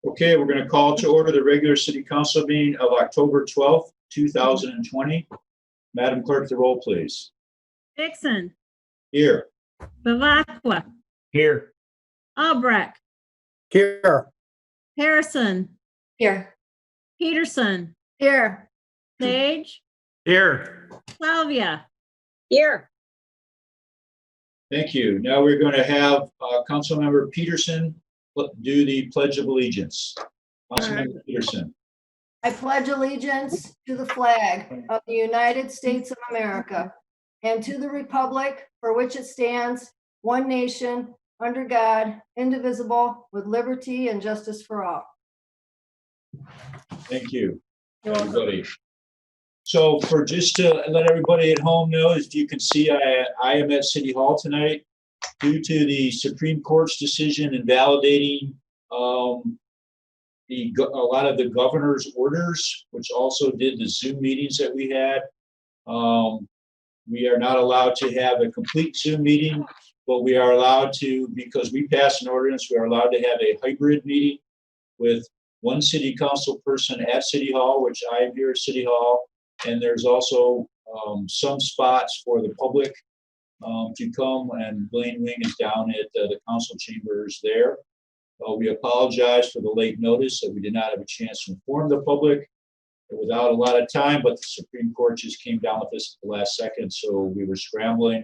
Okay, we're going to call to order the regular city council meeting of October 12th, 2020. Madam Clerk, the roll, please. Dixon, Here. Bavacqua, Here. Albrecht, Here. Harrison, Here. Peterson, Here. Sage, Here. Salvia. Here. Thank you. Now we're going to have Councilmember Peterson do the Pledge of Allegiance. Councilmember Peterson. I pledge allegiance to the flag of the United States of America and to the republic for which it stands, one nation, under God, indivisible, with liberty and justice for all. Thank you, everybody. So for just to let everybody at home know, as you can see, I am at City Hall tonight due to the Supreme Court's decision invalidating a lot of the governor's orders, which also did the Zoom meetings that we had. We are not allowed to have a complete Zoom meeting, but we are allowed to, because we passed an ordinance, we are allowed to have a hybrid meeting with one city council person at City Hall, which I am here at City Hall. And there's also some spots for the public to come, and Blaine Wing is down at the council chambers there. We apologize for the late notice that we did not have a chance to inform the public without a lot of time, but the Supreme Court just came down with this at the last second, so we were scrambling.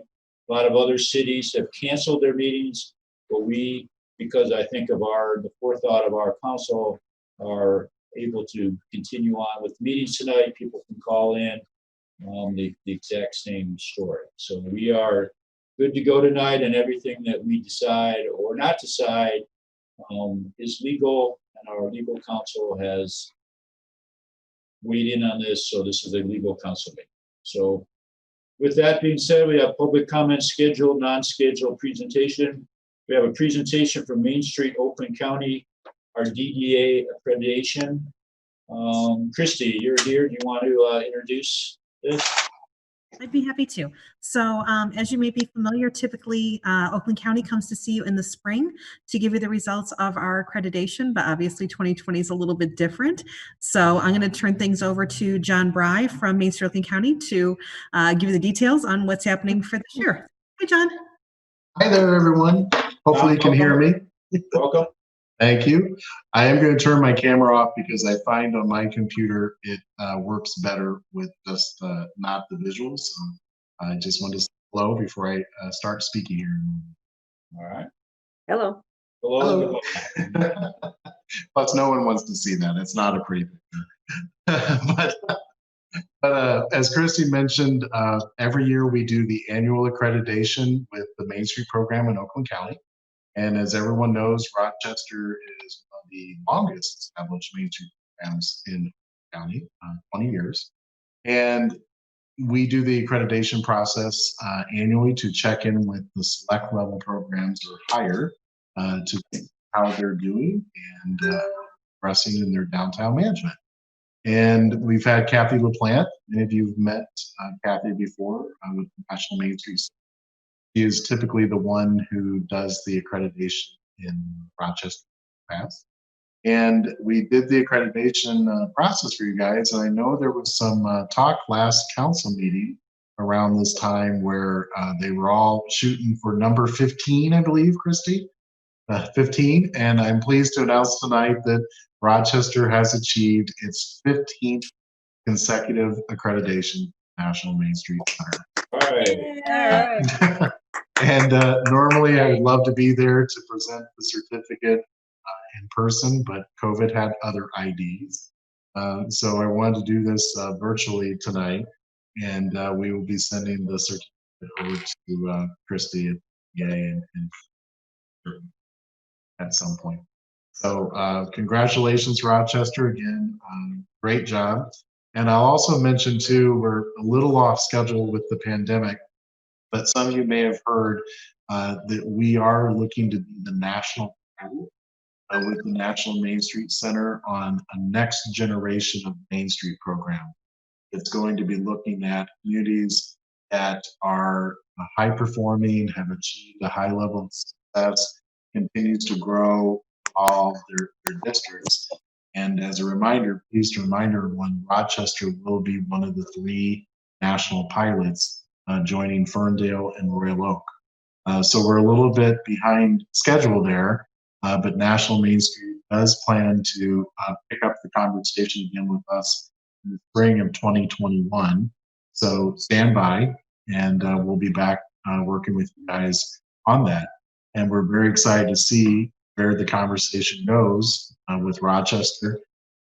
A lot of other cities have canceled their meetings, but we, because I think of the forethought of our council, are able to continue on with meetings tonight. People can call in the exact same story. So we are good to go tonight, and everything that we decide or not decide is legal, and our legal counsel has weighed in on this, so this is a legal counsel meeting. So with that being said, we have public comment scheduled, non-scheduled presentation. We have a presentation from Main Street, Oakland County, our DDA accreditation. Christy, you're here. Do you want to introduce this? I'd be happy to. So as you may be familiar, typically Oakland County comes to see you in the spring to give you the results of our accreditation, but obviously 2020 is a little bit different. So I'm going to turn things over to John Bry from Main Street Oakland County to give you the details on what's happening for this year. Hi, John. Hi there, everyone. Hopefully you can hear me. Welcome. Thank you. I am going to turn my camera off because I find on my computer it works better with just not the visuals. So I just wanted to say hello before I start speaking here. All right. Hello. Hello. Plus, no one wants to see that. It's not a pretty picture. But as Christy mentioned, every year we do the annual accreditation with the Main Street program in Oakland County. And as everyone knows, Rochester is one of the longest established Main Street programs in the county, 20 years. And we do the accreditation process annually to check in with the select level programs or higher to see how they're doing and progressing in their downtown management. And we've had Kathy LaPlante. Many of you have met Kathy before with National Main Street. She is typically the one who does the accreditation in Rochester past. And we did the accreditation process for you guys. And I know there was some talk last council meeting around this time where they were all shooting for number 15, I believe, Christy, 15. And I'm pleased to announce tonight that Rochester has achieved its 15th consecutive accreditation National Main Street Center. All right. And normally I would love to be there to present the certificate in person, but COVID had other IDs. So I wanted to do this virtually tonight, and we will be sending the certificate over to Christy at PA and at some point. So congratulations, Rochester, again. Great job. And I'll also mention too, we're a little off schedule with the pandemic, but some of you may have heard that we are looking to be the national partner with the National Main Street Center on a next generation of Main Street program. It's going to be looking at communities that are high performing, have achieved a high level of success, continues to grow, all their districts. And as a reminder, pleased to remind everyone, Rochester will be one of the 3 national pilots joining Ferndale and Royal Oak. So we're a little bit behind schedule there, but National Main Street does plan to pick up the conversation again with us in the spring of 2021. So stand by, and we'll be back working with you guys on that. And we're very excited to see where the conversation goes with Rochester,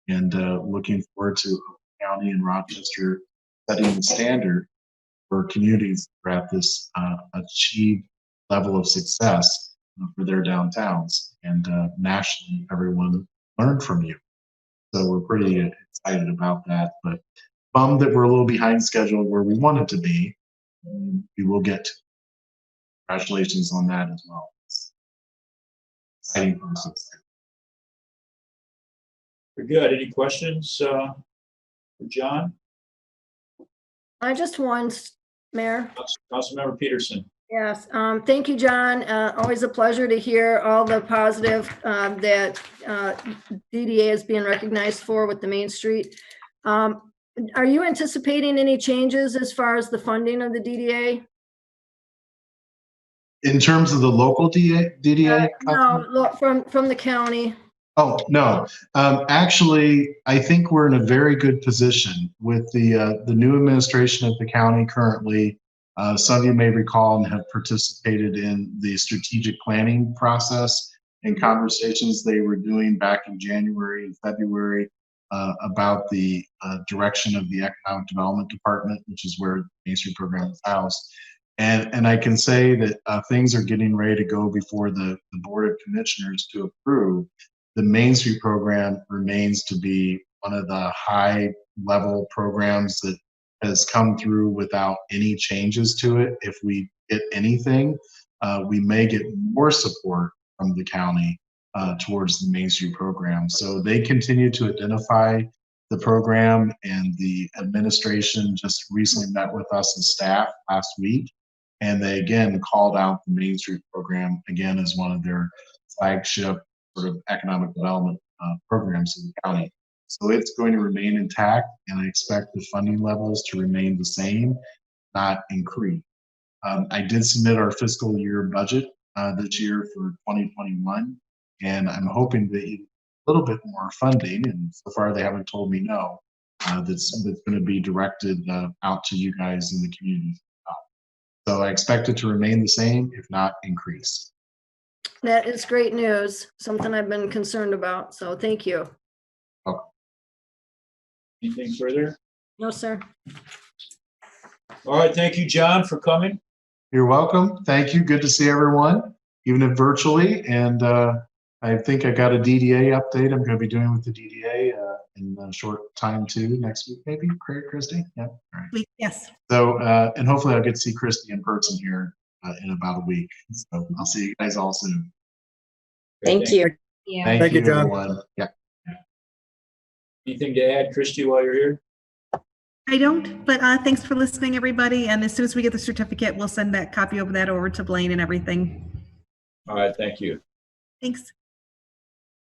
and looking forward to Oak County and Rochester setting the standard for communities that are at this achieved level of success for their downtowns. And nationally, everyone learned from you. So we're pretty excited about that, but bummed that we're a little behind schedule where we wanted to be. We will get to. Congratulations on that as well. Exciting process. Very good. Any questions for John? I just once, Mayor. Councilmember Peterson. Yes, thank you, John. Always a pleasure to hear all the positive that DDA is being recognized for with the Main Street. Are you anticipating any changes as far as the funding of the DDA? In terms of the local DDA? No, look, from the county. Oh, no. Actually, I think we're in a very good position with the new administration at the county currently. Some of you may recall and have participated in the strategic planning process and conversations they were doing back in January and February about the direction of the Economic Development Department, which is where the Main Street program is housed. And I can say that things are getting ready to go before the Board of Commissioners to approve. The Main Street program remains to be one of the high-level programs that has come through without any changes to it. If we get anything, we may get more support from the county towards the Main Street program. So they continue to identify the program, and the administration just recently met with us as staff last week. And they again called out the Main Street program again as one of their flagship sort of economic development programs in the county. So it's going to remain intact, and I expect the funding levels to remain the same, not increase. I did submit our fiscal year budget this year for 2021, and I'm hoping to get a little bit more funding, and so far they haven't told me no. That's going to be directed out to you guys in the community. So I expect it to remain the same, if not increase. That is great news, something I've been concerned about, so thank you. Anything further? No, sir. All right. Thank you, John, for coming. You're welcome. Thank you. Good to see everyone, even if virtually. And I think I got a DDA update I'm going to be doing with the DDA in a short time too, next week maybe. Christy? Yeah. All right. Yes. So, and hopefully I'll get to see Christy in person here in about a week. So I'll see you guys all soon. Thank you. Thank you, John. everyone. Yeah. Anything to add, Christy, while you're here? I don't, but thanks for listening, everybody. And as soon as we get the certificate, we'll send that copy of that over to Blaine and everything. All right. Thank you. Thanks.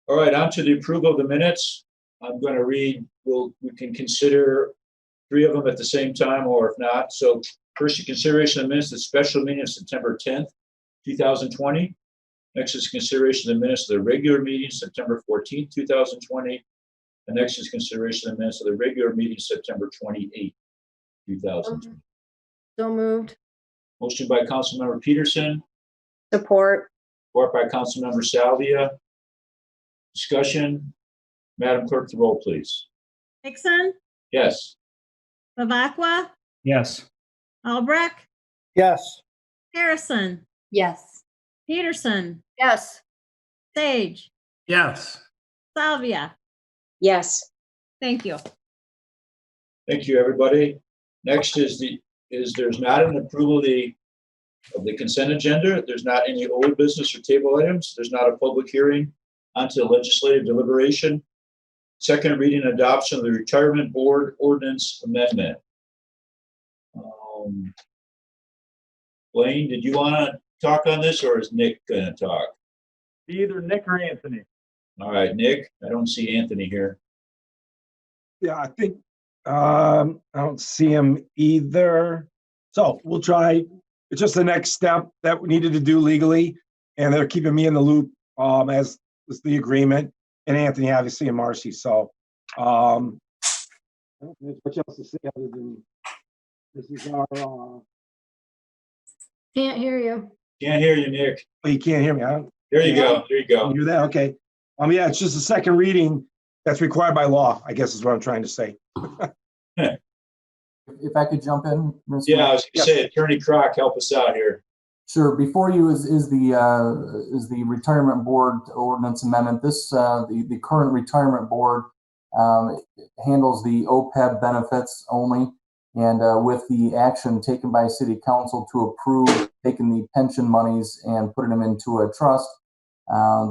All right. On to the approval of the minutes. I'm going to read. We can consider 3 of them at the same time, or if not. So first, the consideration of the minutes of the special meeting of September 10th, 2020. Next is consideration of the minutes of the regular meeting, September 14th, 2020. And next is consideration of the minutes of the regular meeting, September 28th, 2020. So moved. Motion by Councilmember Peterson, Support. support by Councilmember Salvia. Discussion. Madam Clerk, the roll, please. Hickson, Yes. Bavacqua, Yes. Albrecht, Yes. Harrison, Yes. Peterson, Yes. Sage, Yes. Salvia. Yes. Thank you. Thank you, everybody. Next is there's not an approval of the consent agenda. There's not any old business or table items. There's not a public hearing onto legislative deliberation. Second reading and adoption of the Retirement Board Ordinance Amendment. Blaine, did you want to talk on this, or is Nick going to talk? Either Nick or Anthony. All right, Nick, I don't see Anthony here. Yeah, I think, I don't see him either. So we'll try, it's just the next step that we needed to do legally, and they're keeping me in the loop, as was the agreement, and Anthony, obviously, and Marcy, so, I don't think there's much else to say other than this is our, Can't hear you. Can't hear you, Nick. oh, you can't hear me, huh? There you go. There you You go. hear that? Okay. Yeah, it's just a second reading that's required by law, I guess is what I'm trying to say. If I could jump in, Mr. Yeah, I was gonna say, Attorney Crock, help us out here. Sure. Before you is the retirement board ordinance amendment. This the current retirement board handles the OPEB benefits only, and with the action taken by City Council to approve taking the pension monies and putting them into a trust,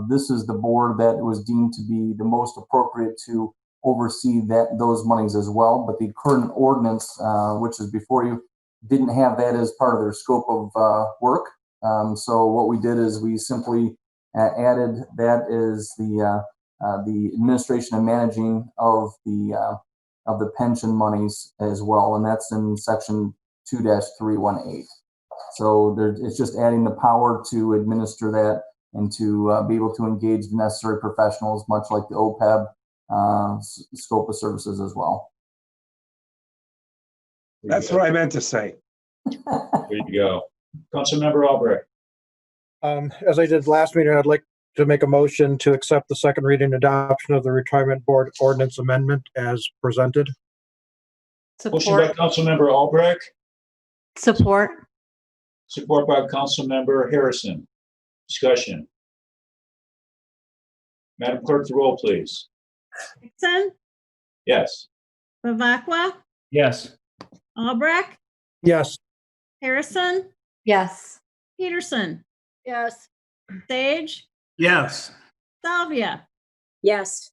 this is the board that was deemed to be the most appropriate to oversee those monies as well. But the current ordinance, which is before you, didn't have that as part of their scope of work. So what we did is we simply added that as the administration and managing of the pension monies as well, and that's in section 2-318. So it's just adding the power to administer that and to be able to engage the necessary professionals, much like the OPEB scope of services as well. That's what I meant to say. There you go. Councilmember Albrecht. As I did last meeting, I'd like to make a motion to accept the second reading adoption of the Retirement Board Ordinance Amendment as presented. Motion by Councilmember Albrecht, Support. support by Councilmember Harrison. Discussion. Madam Clerk, the roll, please. Dixon, Yes. Bavacqua, Yes. Albrecht, Yes. Harrison, Yes. Peterson, Yes. Sage, Yes. Salvia. Yes.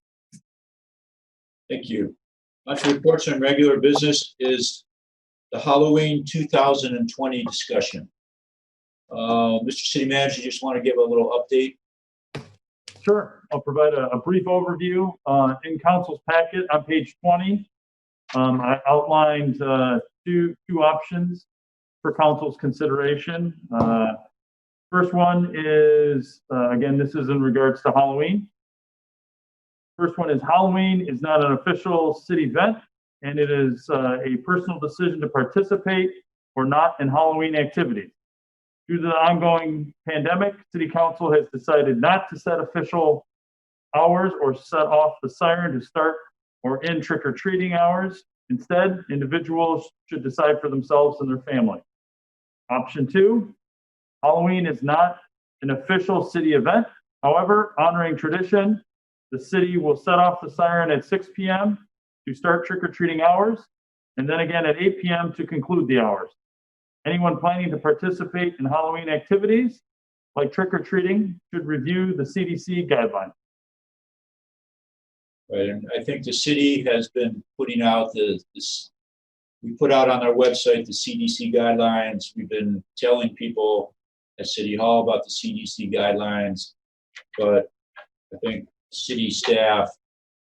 Thank you. On to reports on regular business is the Halloween 2020 discussion. Mr. City Manager, you just want to give a little update? Sure, I'll provide a brief overview. In council's packet on page 20, I outlined two options for council's consideration. First one is, again, this is in regards to Halloween. First one is Halloween is not an official city event, and it is a personal decision to participate or not in Halloween activities. Due to the ongoing pandemic, City Council has decided not to set official hours or set off the siren to start or end trick-or-treating hours. Instead, individuals should decide for themselves and their family. Option 2, Halloween is not an official city event. However, honoring tradition, the city will set off the siren at 6 p.m. to start trick-or-treating hours, and then again at 8 p.m. to conclude the hours. Anyone planning to participate in Halloween activities, like trick-or-treating, should review the CDC guidelines. Right, and I think the city has been putting out we put out on our website the CDC guidelines. We've been telling people at City Hall about the CDC guidelines, but I think city staff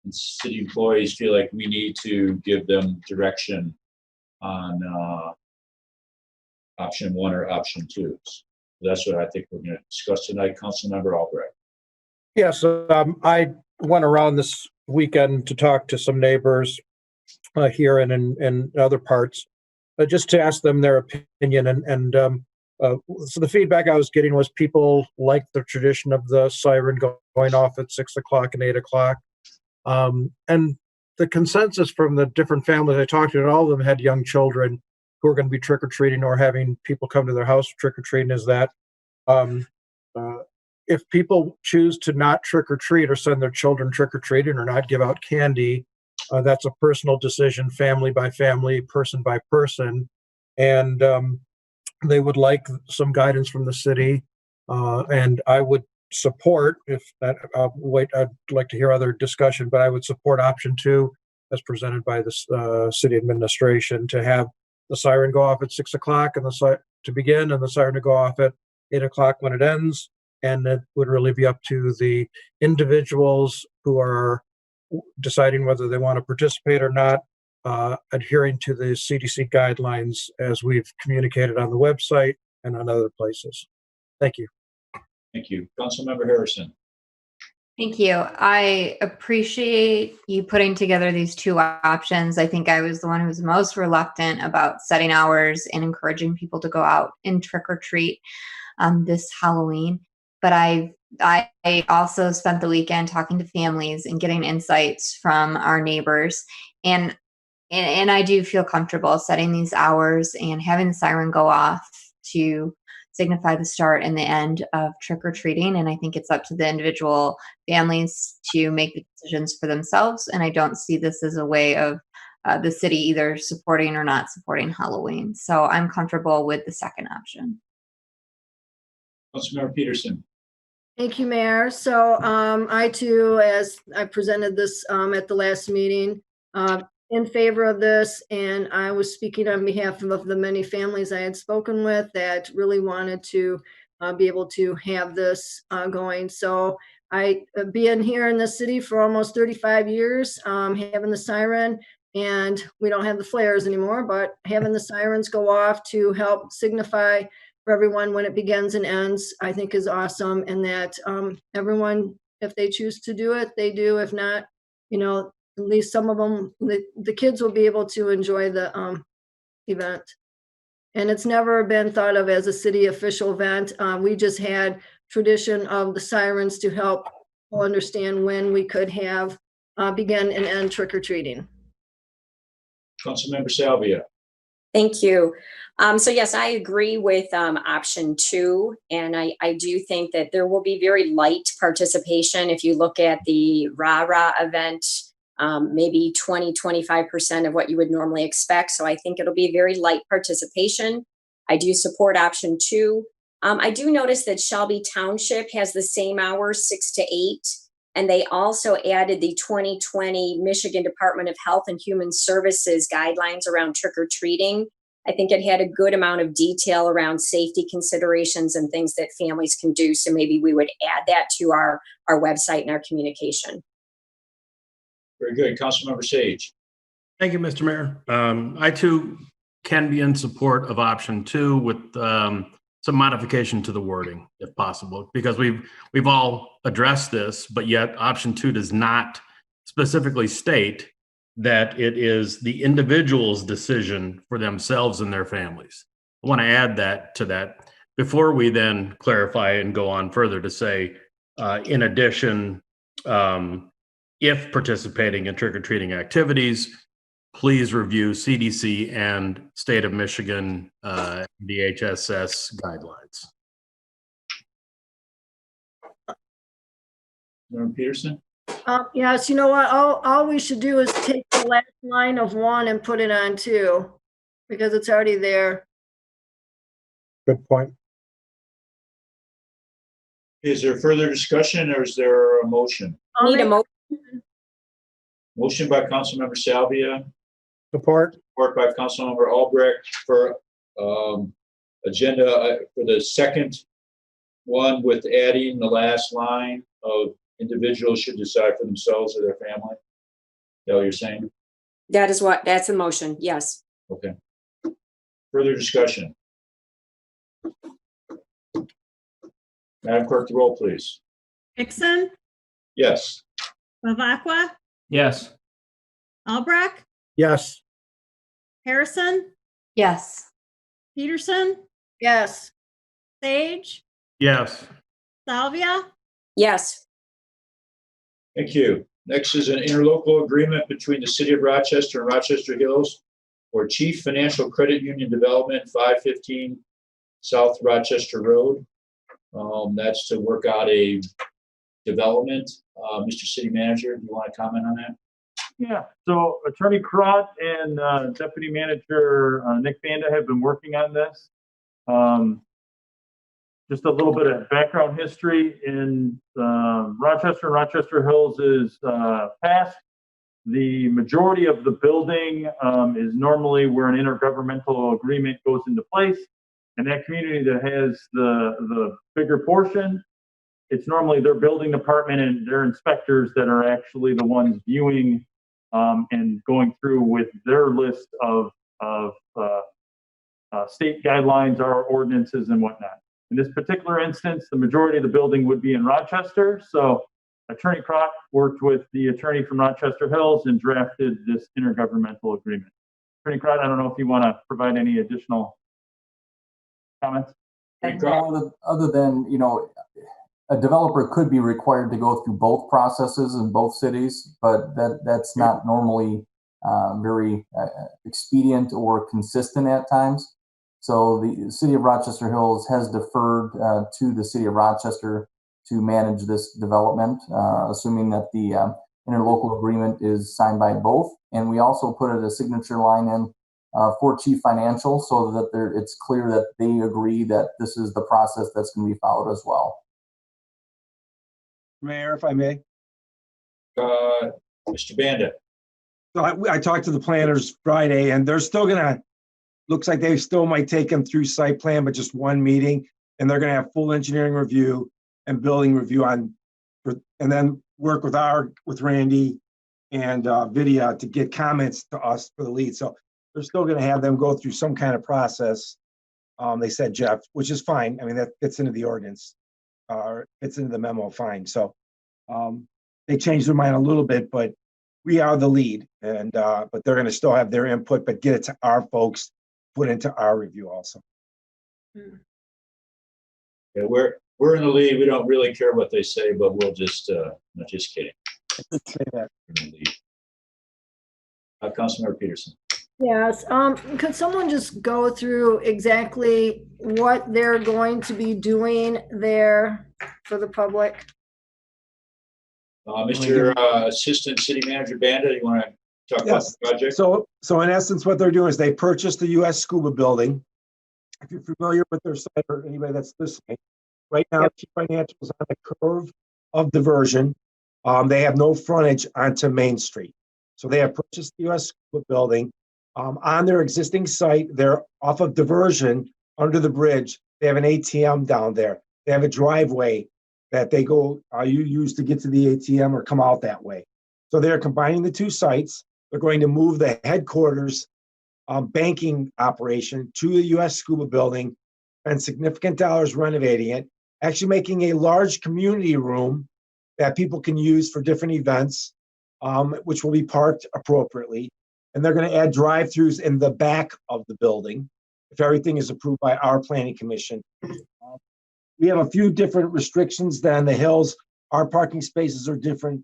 and city employees feel like we need to give them direction on option 1 or option 2. So that's what I think we're going to discuss tonight. Councilmember Albrecht. Yes, I went around this weekend to talk to some neighbors here and in other parts, just to ask them their opinion. So the feedback I was getting was people like the tradition of the siren going off at 6 o'clock and 8 o'clock. And the consensus from the different families I talked to, and all of them had young children who are going to be trick-or-treating or having people come to their house trick-or-treating, is that if people choose to not trick-or-treat or send their children trick-or-treating or not give out candy, that's a personal decision, family by family, person by person. And they would like some guidance from the city. And I would support, if that, I'd like to hear other discussion, but I would support option 2 as presented by the city administration, to have the siren go off at 6 o'clock and to begin, and the siren to go off at 8 o'clock when it ends. and it would really be up to the individuals who are deciding whether they want to participate or not, adhering to the CDC guidelines as we've communicated on the website and on other places. Thank you. Thank you. Councilmember Harrison. Thank you. I appreciate you putting together these two options. I think I was the one who was most reluctant about setting hours and encouraging people to go out and trick or treat this Halloween. But I also spent the weekend talking to families and getting insights from our neighbors. And I do feel comfortable setting these hours and having the siren go off to signify the start and the end of trick-or-treating. And I think it's up to the individual families to make the decisions for themselves. And I don't see this as a way of the city either supporting or not supporting Halloween. So I'm comfortable with the second option. Councilmember Peterson. Thank you, Mayor. So I too, as I presented this at the last meeting, in favor of this, and I was speaking on behalf of the many families I had spoken with that really wanted to be able to have this going. So I being here in the city for almost 35 years, having the siren, and we don't have the flares anymore, but having the sirens go off to help signify for everyone when it begins and ends, I think is awesome. And that everyone, if they choose to do it, they do. If not, at least some of them, the kids will be able to enjoy the event. And it's never been thought of as a city official event. We just had tradition of the sirens to help people understand when we could have begin and end trick-or-treating. Councilmember Salvia. Thank you. So yes, I agree with option 2. And I do think that there will be very light participation. If you look at the rah-rah event, maybe 20-25% of what you would normally expect. So I think it'll be very light participation. I do support option 2. I do notice that Shelby Township has the same hours, 6 to 8. And they also added the 2020 Michigan Department of Health and Human Services guidelines around trick-or-treating. I think it had a good amount of detail around safety considerations and things that families can do. So maybe we would add that to our website and our communication. Very good. Councilmember Sage. Thank you, Mr. Mayor. I too can be in support of option 2 with some modification to the wording, if possible, because we've all addressed this, but yet option 2 does not specifically state that it is the individual's decision for themselves and their families. I want to add that to that before we then clarify and go on further to say, in addition, if participating in trick-or-treating activities, please review CDC and State of Michigan DHSS guidelines. Member Peterson. Yes, you know what? All we should do is take the last line of 1 and put it on 2, because it's already there. Good point. Is there further discussion or is there a motion? Need a motion? Motion by Councilmember Salvia, Support. support by Councilmember Albrecht for agenda for the second one with adding the last line of individuals should decide for themselves or their family. Is that what you're saying? That's the motion. Yes. Okay. Further discussion. Madam Clerk, the roll, please. Dixon, Yes. Bavacqua, Yes. Albrecht, Yes. Harrison, Yes. Peterson, Yes. Sage, Yes. Salvia, Yes. Thank you. Next is an interlocal agreement between the City of Rochester and Rochester Hills for Chief Financial Credit Union Development, 515 South Rochester Road. That's to work out a development. Mr. City Manager, do you want to comment on that? Yeah, so Attorney Crott and Deputy Manager Nick Banda have been working on this. Just a little bit of background history in Rochester and Rochester Hills is passed. The majority of the building is normally where an intergovernmental agreement goes into place. And that community that has the bigger portion it's normally their building department and their inspectors that are actually the ones viewing and going through with their list of state guidelines, our ordinances and whatnot. In this particular instance, the majority of the building would be in Rochester. So Attorney Kroc worked with the attorney from Rochester Hills and drafted this intergovernmental agreement. Attorney Kroc, I don't know if you want to provide any additional comments. Other than, a developer could be required to go through both processes in both cities, but that's not normally very expedient or consistent at times. So the city of Rochester Hills has deferred to the city of Rochester to manage this development, assuming that the interlocal agreement is signed by both. And we also put a signature line in for Chief Financial so that it's clear that they agree that this is the process that's going to be followed as well. Mayor, if I may. Mr. Banda. So I talked to the planners Friday, and they're still gonna, looks like they still might take them through site plan, but just one meeting, and they're gonna have full engineering review and building review and then work with Randy and Vidya to get comments to us for the lead. So they're still gonna have them go through some kind of process. They said, Jeff, which is fine. I mean, that fits into the ordinance, fits into the memo, fine. So they changed their mind a little bit, but we are the lead, and but they're going to still have their input, but get it to our folks, put into our review also. Yeah, we're in the lead. We don't really care what they say, but we'll just, not just kidding. Say that. We're in the lead. Councilmember Peterson. Yes, could someone just go through exactly what they're going to be doing there for the public? Mr. Assistant City Manager Banda, you want to talk about the project? So in essence, what they're doing is they purchased the U.S. Scuba building. If you're familiar with their site, or anybody that's listening, right now, Chief Financial is on the curve of diversion. They have no frontage onto Main Street. So they have purchased the U.S. Scuba building. On their existing site, they're off of diversion under the bridge. They have an ATM down there. They have a driveway that they go, you use to get to the ATM or come out that way. So they're combining the two sites. They're going to move the headquarters banking operation to the U.S. Scuba building and significant dollars renovating it, actually making a large community room that people can use for different events, which will be parked appropriately. And they're going to add drive-throughs in the back of the building if everything is approved by our planning commission. We have a few different restrictions than the Hills. Our parking spaces are different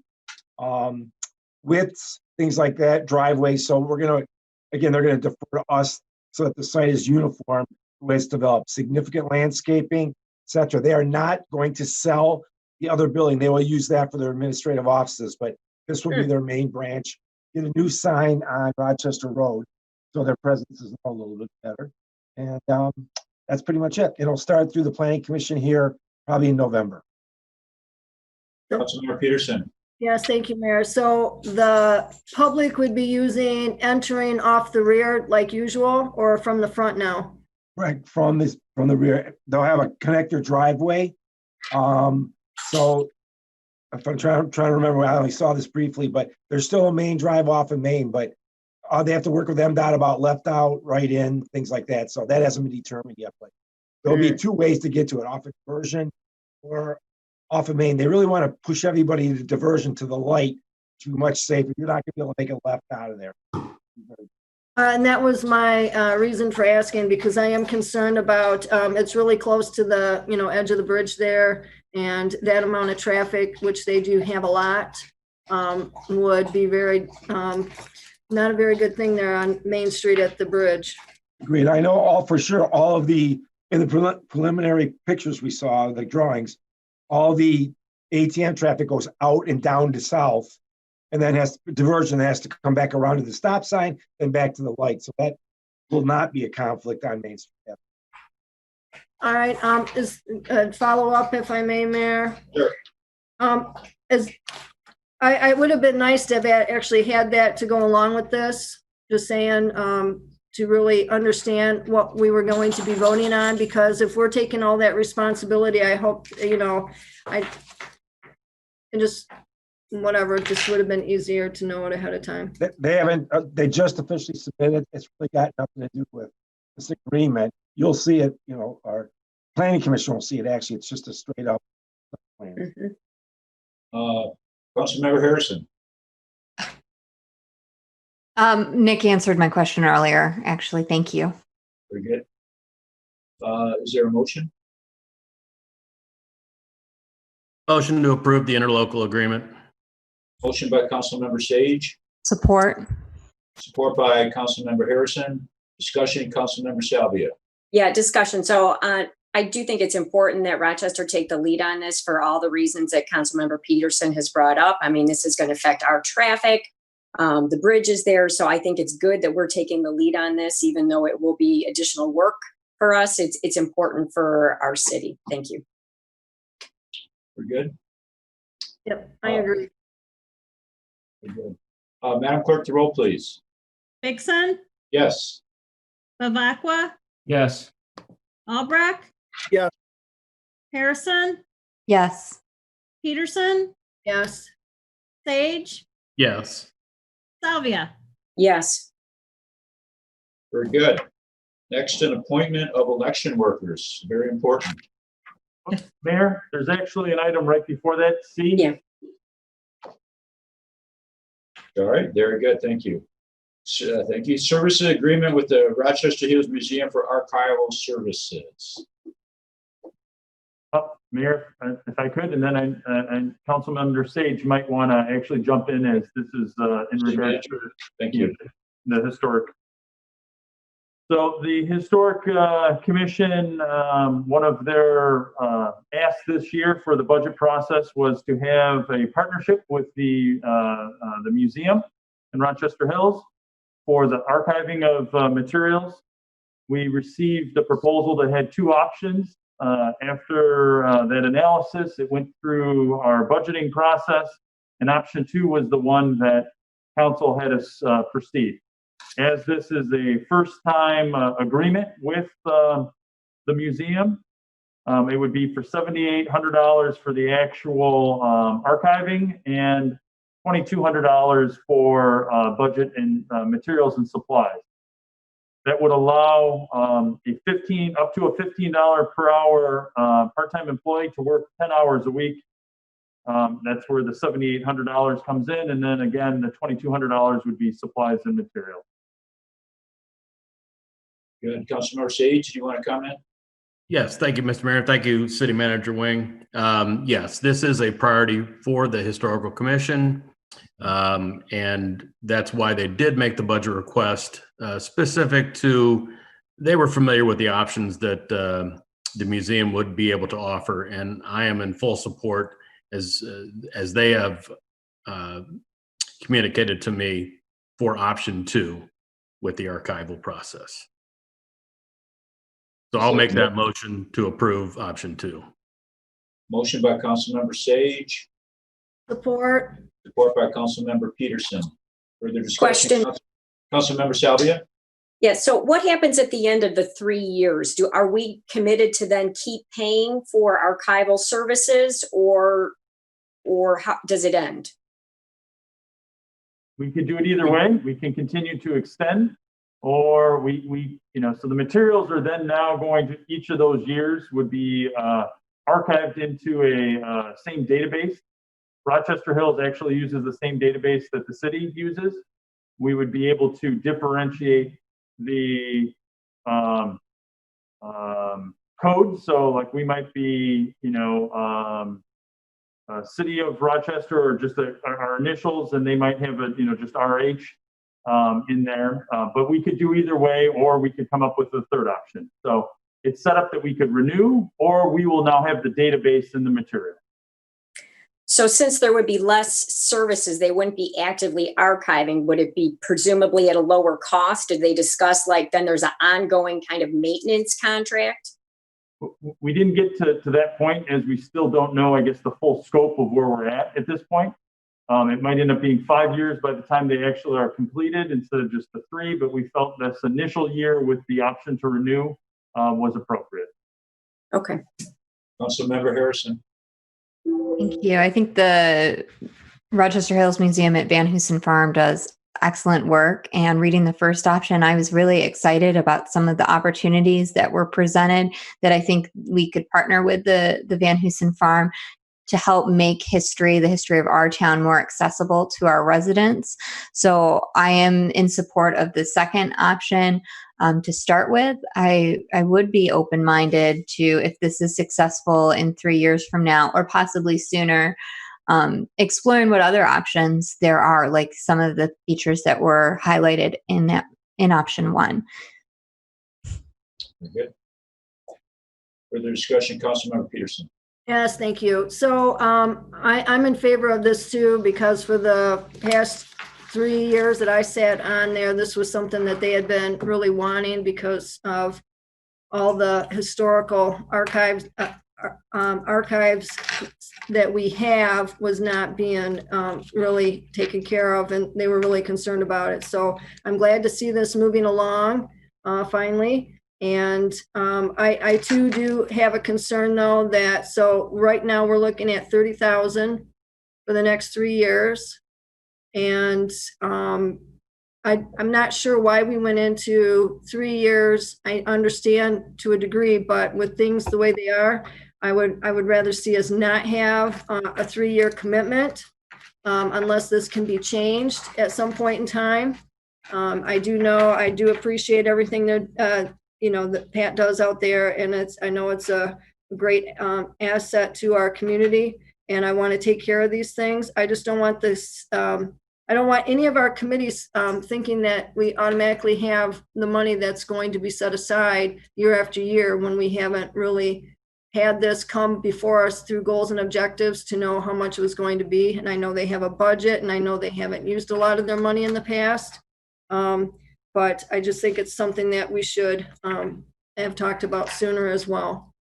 widths, things like that, driveways. So we're going to, again, they're going to defer to us so that the site is uniform, the way it's developed, significant landscaping, etc. They are not going to sell the other building. They will use that for their administrative offices, but this will be their main branch. Get a new sign on Rochester Road so their presence is a little bit better. And that's pretty much it. It'll start through the planning commission here probably in November. Councilmember Peterson. Yes, thank you, Mayor. So the public would be entering off the rear like usual or from the front now? Right, from the rear. They'll have a connector driveway. So if I'm trying to remember, I only saw this briefly, but there's still a main drive off of Main, but they have to work with MDOT about left out, right in, things like that. So that hasn't been determined yet, but there'll be two ways to get to it, off of diversion or off of Main. They really want to push everybody to diversion to the light, which would be much safer. You're not going to be able to make a left out of there. And that was my reason for asking, because I am concerned about, it's really close to the, edge of the bridge there, and that amount of traffic, which they do have a lot, would be very, not a very good thing there on Main Street at the bridge. Agreed. I know all of the, in the preliminary pictures we saw, the drawings, all the ATM traffic goes out and down to south, and then diversion has to come back around to the stop sign and back to the light. So that will not be a conflict on Main Street. All right, is follow up, if I may, Mayor? Sure. I would have been nice to have actually had that to go along with this, just saying, to really understand what we were going to be voting on, because if we're taking all that responsibility, I hope, I just, whatever, it just would have been easier to know it ahead of time. They haven't, they just officially submitted. It's really got nothing to do with this agreement. You'll see it, our planning commission will see it. Actually, it's just a straight up plan. Councilmember Harrison. Nick answered my question earlier, actually. Thank you. Very good. Is there a motion? Motion to approve the interlocal agreement. Motion by Councilmember Sage, Support. support by Councilmember Harrison. Discussion, Councilmember Salvia. Yeah, discussion. So I do think it's important that Rochester take the lead on this for all the reasons that Councilmember Peterson has brought up. I mean, this is going to affect our traffic. The bridge is there. So I think it's good that we're taking the lead on this, even though it will be additional work for us. It's important for our city. Thank you. We're good? Yep, I agree. We're good. Madam Clerk, the roll, please. Vixen, Yes. Bavacqua, Yes. Albrecht. Yes. Harrison, Yes. Peterson, Yes. Sage, Yes. Salvia. Yes. Very good. Next, an appointment of election workers. Very important. Mayor, there's actually an item right before that, C. Yeah. All right, very good. Thank you. Thank you. Services agreement with the Rochester Hills Museum for Archival Services. Mayor, if I could, and then and Councilmember Sage might want to actually jump in, as this is in regard to Thank you. the historic. So the Historic Commission, one of their asks this year for the budget process was to have a partnership with the museum in Rochester Hills for the archiving of materials. We received a proposal that had two options. After that analysis, it went through our budgeting process, and option two was the one that council had us proceed. As this is a first-time agreement with the museum, it would be for $7,800 for the actual archiving and $2,200 for budget and materials and supplies. That would allow up to a $15 per hour part-time employee to work 10 hours a week. That's where the $7,800 comes in, and then again, the $2,200 would be supplies and materials. Good. Councilmember Sage, do you want to comment? Yes, thank you, Mr. Mayor. Thank you, City Manager Wing. Yes, this is a priority for the Historical Commission. And that's why they did make the budget request specific to, they were familiar with the options that the museum would be able to offer. And I am in full support as they have communicated to me for option two with the archival process. So I'll make that motion to approve option two. Motion by Councilmember Sage, Support. support by Councilmember Peterson. Further discussion? Question. Councilmember Salvia? Yeah. So what happens at the end of the 3 years? Are we committed to then keep paying for archival services, or how does it end? We could do it either way. We can continue to extend, or so the materials are then now going to, each of those years would be archived into a same database. Rochester Hills actually uses the same database that the city uses. We would be able to differentiate the code. So like we might be, City of Rochester, or just our initials, and they might have just RH in there. But we could do either way, or we could come up with a third option. So it's set up that we could renew, or we will now have the database and the material. So since there would be less services, they wouldn't be actively archiving. Would it be presumably at a lower cost? Did they discuss, like, then there's an ongoing kind of maintenance contract? We didn't get to that point, as we still don't know, I guess, the full scope of where we're at this point. It might end up being 5 years by the time they actually are completed instead of just the 3, but we felt this initial year with the option to renew was appropriate. Okay. Councilmember Harrison. Thank you. I think the Rochester Hills Museum at Van Hoosen Farm does excellent work. And reading the first option, I was really excited about some of the opportunities that were presented that I think we could partner with the Van Hoosen Farm to help make the history of our town, more accessible to our residents. So I am in support of the second option. To start with, I would be open-minded to, if this is successful in 3 years from now, or possibly sooner, exploring what other options there are, like some of the features that were highlighted in option 1. Very good. Further discussion, Councilmember Peterson. Yes, thank you. So I'm in favor of this too, because for the past 3 years that I sat on there, this was something that they had been really wanting because of all the historical archives that we have was not being really taken care of, and they were really concerned about it. So I'm glad to see this moving along finally. And I too do have a concern though that, so right now we're looking at 30,000 for the next 3 years. And I'm not sure why we went into 3 years. I understand to a degree, but with things the way they are, I would rather see us not have a 3-year commitment unless this can be changed at some point in time. I do appreciate everything that that Pat does out there, and I know it's a great asset to our community, and I want to take care of these things. I just don't want this. I don't want any of our committees thinking that we automatically have the money that's going to be set aside year after year when we haven't really had this come before us through goals and objectives to know how much it was going to be. And I know they have a budget, and I know they haven't used a lot of their money in the past. But I just think it's something that we should have talked about sooner as well.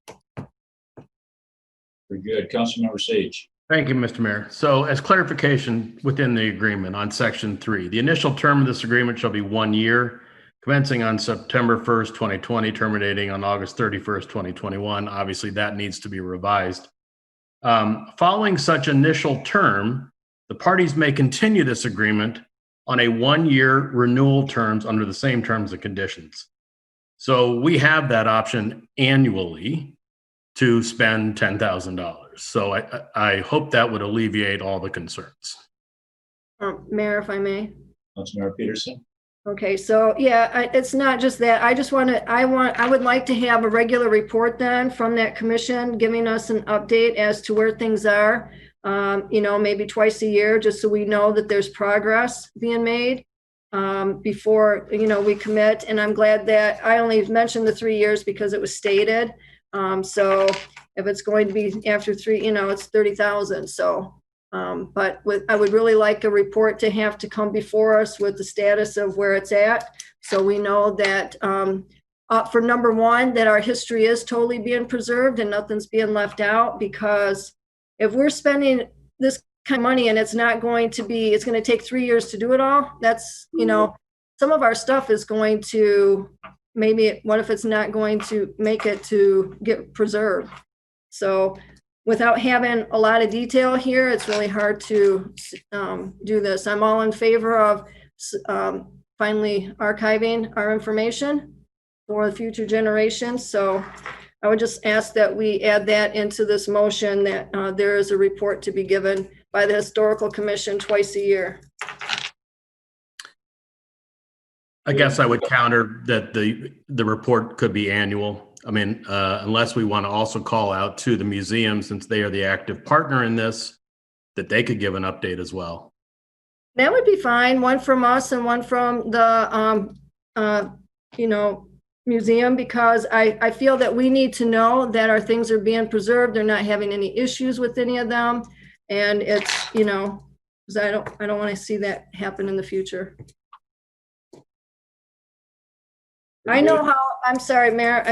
Very good. Councilmember Sage. Thank you, Mr. Mayor. So as clarification within the agreement on section 3, the initial term of this agreement shall be 1 year, commencing on September 1st, 2020, terminating on August 31st, 2021. Obviously, that needs to be revised. Following such initial term, the parties may continue this agreement on a 1-year renewal terms under the same terms and conditions. So we have that option annually to spend $10,000. So I hope that would alleviate all the concerns. Mayor, if I may. Councilmember Peterson. Okay, so yeah, it's not just that. I would like to have a regular report then from that commission giving us an update as to where things are. Maybe twice a year, just so we know that there's progress being made before, we commit. And I'm glad that I only mentioned the 3 years because it was stated. So if it's going to be after 3, it's 30,000. So, but I would really like a report to have to come before us with the status of where it's at. So we know that for number 1, that our history is totally being preserved and nothing's being left out, because if we're spending this kind of money and it's going to take 3 years to do it all, that's, some of our stuff is going to, what if it's not going to make it to get preserved? So without having a lot of detail here, it's really hard to do this. I'm all in favor of finally archiving our information for the future generations. So I would just ask that we add that into this motion, that there is a report to be given by the Historical Commission twice a year. I guess I would counter that the report could be annual. I mean, unless we want to also call out to the museum, since they are the active partner in this, that they could give an update as well. That would be fine. One from us and one from the, museum, because I feel that we need to know that our things are being preserved. They're not having any issues with any of them. And it's, because I don't want to see that happen in the future. I know how, I'm sorry, Mayor,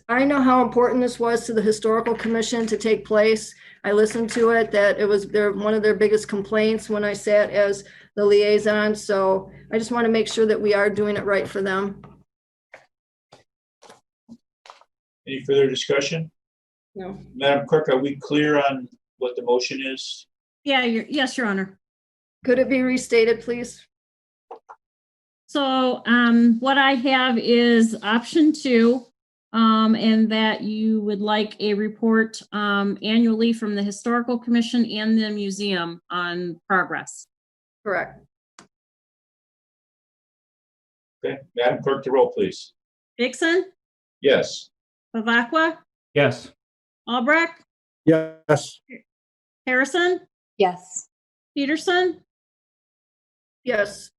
I know how important this was to the Historical Commission to take place. I listened to it, that it was one of their biggest complaints when I sat as the liaison. So I just want to make sure that we are doing it right for them. Any further discussion? No. Madam Clerk, are we clear on what the motion is? Yeah, yes, Your Honor. Could it be restated, please? So what I have is option 2, and that you would like a report annually from the Historical Commission and the museum on progress. Correct. Okay, Madam Clerk, the roll, please. Dixon, Yes. Bavacqua, Yes. Albrecht, Yes. Harrison, Yes. Peterson, Yes.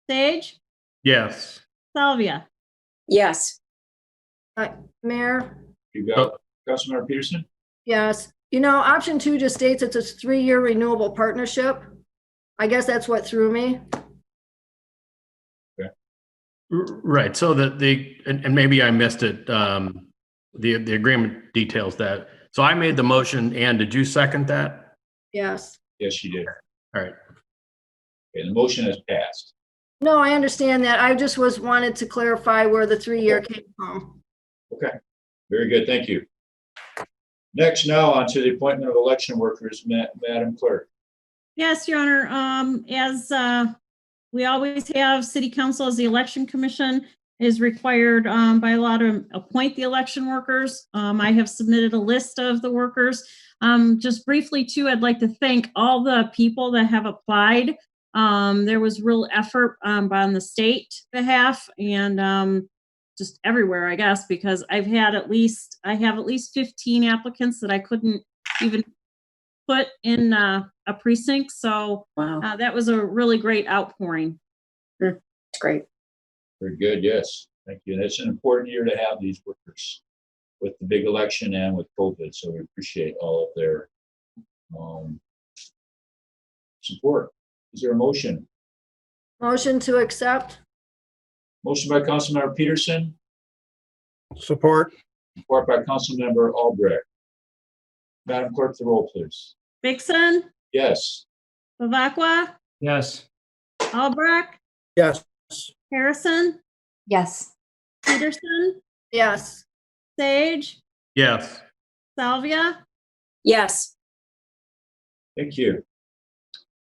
Sage, Yes. Salvia. Yes. Mayor? You got Councilmember Peterson? Yes. You know, option 2 just states it's a 3-year renewable partnership. I guess that's what threw me. Right. So and maybe I missed it. The agreement details that. So I made the motion. Ann, did you second that? Yes. Yes, you did. All right. Okay, the motion has passed. No, I understand that. I just wanted to clarify where the 3-year came from. Okay, very good. Thank you. Next, now on to the appointment of election workers, Madam Clerk. Yes, Your Honor. As we always have, City Council as the Election Commission is required by law to appoint the election workers. I have submitted a list of the workers. Just briefly, too, I'd like to thank all the people that have applied. There was real effort on the state behalf and just everywhere, I guess, because I have at least 15 applicants that I couldn't even put in a precinct. So Wow. that was a really great outpouring. It's great. Very good, yes. Thank you. And it's an important year to have these workers with the big election and with COVID. So we appreciate all of their support. Is there a motion? Motion to accept? Motion by Councilmember Peterson, Support. support by Councilmember Albrecht. Madam Clerk, the roll, please. Vixen, Yes. Bavacqua, Yes. Albrecht, Yes. Harrison, Yes. Peterson, Yes. Sage, Yes. Salvia. Yes. Thank you.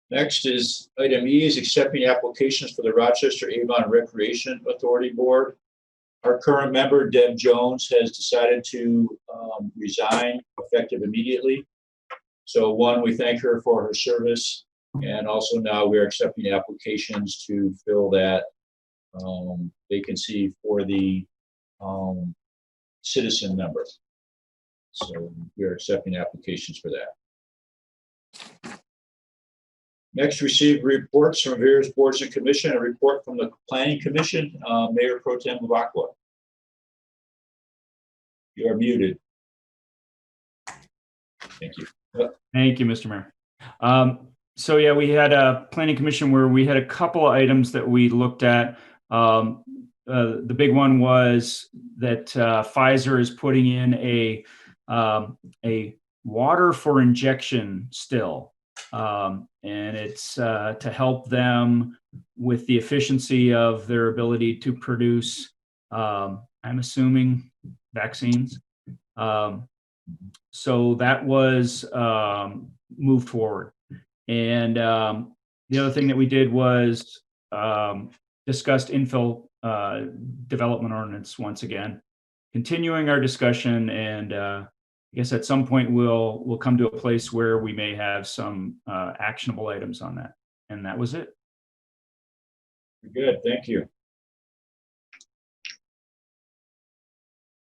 Next is item E is accepting applications for the Rochester Avon Recreation Authority Board. Our current member, Deb Jones, has decided to resign effective immediately. So one, we thank her for her service. And also now we're accepting applications to fill that vacancy for the citizen member. So we're accepting applications for that. Next, receive reports from various boards and commission. A report from the Planning Commission, Mayor Pro Tem Bavacqua. You are muted. Thank you. Thank you, Mr. Mayor. So yeah, we had a planning commission where we had a couple of items that we looked at. The big one was that Pfizer is putting in a water for injection still. And it's to help them with the efficiency of their ability to produce, I'm assuming, vaccines. So that was moved forward. And the other thing that we did was discussed infill development ordinance once again, continuing our discussion. And I guess at some point we'll come to a place where we may have some actionable items on that. And that was it. Good, thank you.